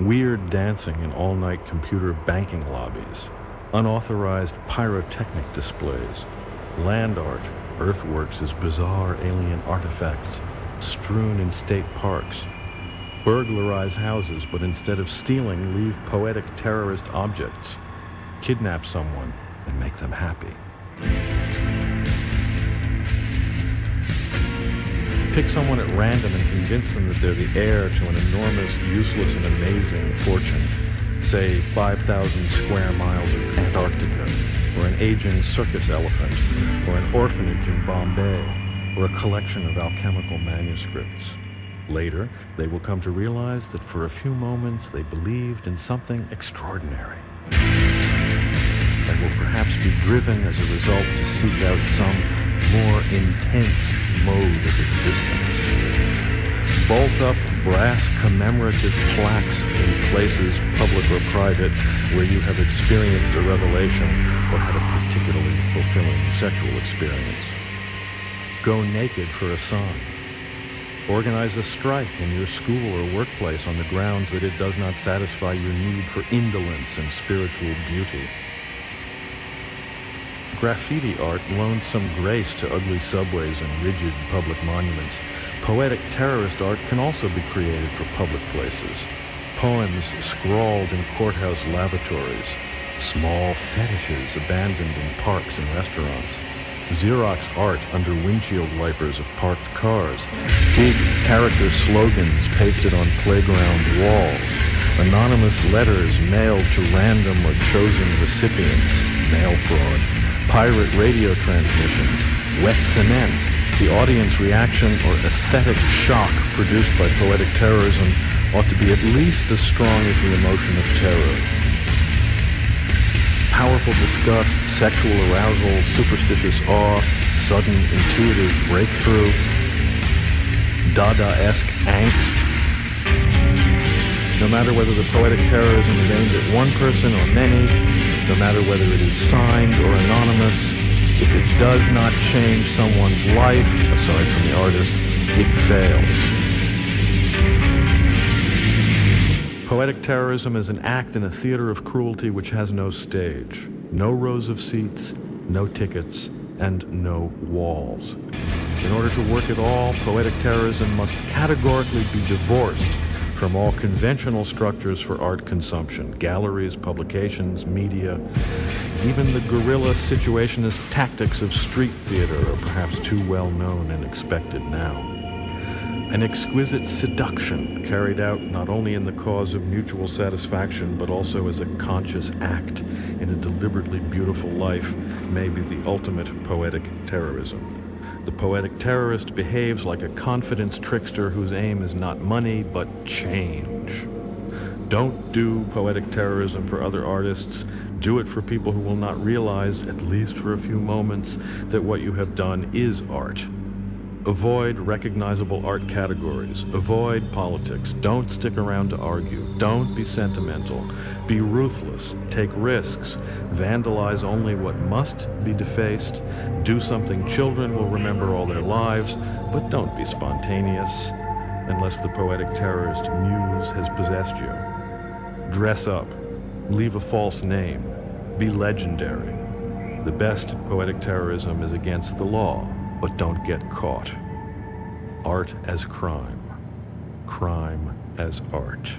weird dancing in all-night computer banking lobbies, unauthorized pyrotechnic displays, land art, earthworks as bizarre alien artifacts strewn in state parks, burglarize houses but instead of stealing leave poetic terrorist objects, kidnap someone and make them happy. Pick someone at random and convince them that they're the heir to an enormous, useless, and amazing fortune. Say 5,000 square miles of Antarctica, or an aging circus elephant, or an orphanage in Bombay, or a collection of alchemical manuscripts. Later, they will come to realize that for a few moments they believed in something extraordinary, and will perhaps be driven as a result to seek out some more intense mode of existence. Bolt up brass commemorative plaques in places, public or private, where you have experienced a revelation or had a particularly fulfilling sexual experience. Go naked for a sign. Organize a strike in your school or workplace on the grounds that it does not satisfy your need for indolence and spiritual beauty. Graffiti art loaned some grace to ugly subways and rigid public monuments. Poetic terrorist art can also be created for public places. Poems scrawled in courthouse lavatories. Small fetishes abandoned in parks and restaurants. Xerox art under windshield wipers of parked cars. Big character slogans pasted on playground walls. Anonymous letters mailed to random or chosen recipients. Mail fraud. Pirate radio transmissions, wet cement, the audience reaction or aesthetic shock produced by poetic terrorism ought to be at least as strong as the emotion of terror. Powerful disgust, sexual arousal, superstitious awe, sudden intuitive breakthrough, Dada-esque angst. No matter whether the poetic terrorism is aimed at one person or many, no matter whether it is signed or anonymous, if it does not change someone's life, aside from the artist, it fails. Poetic terrorism is an act in a theater of cruelty which has no stage, no rows of seats, no tickets, and no walls. In order to work at all, poetic terrorism must categorically be divorced from all conventional structures for art consumption, galleries, publications, media. Even the guerrilla situationist tactics of street theater are perhaps too well known and expected now. An exquisite seduction carried out not only in the cause of mutual satisfaction, but also as a conscious act in a deliberately beautiful life may be the ultimate poetic terrorism. The poetic terrorist behaves like a confidence trickster whose aim is not money, but change. Don't do poetic terrorism for other artists. Do it for people who will not realize, at least for a few moments, that what you have done is art. Avoid recognizable art categories. Avoid politics. Don't stick around to argue. Don't be sentimental. Be ruthless. Take risks. Vandalize only what must be defaced. Do something children will remember all their lives, but don't be spontaneous unless the poetic terrorist muse has possessed you. Dress up. Leave a false name. Be legendary. The best poetic terrorism is against the law, but don't get caught. Art as crime. Crime as art.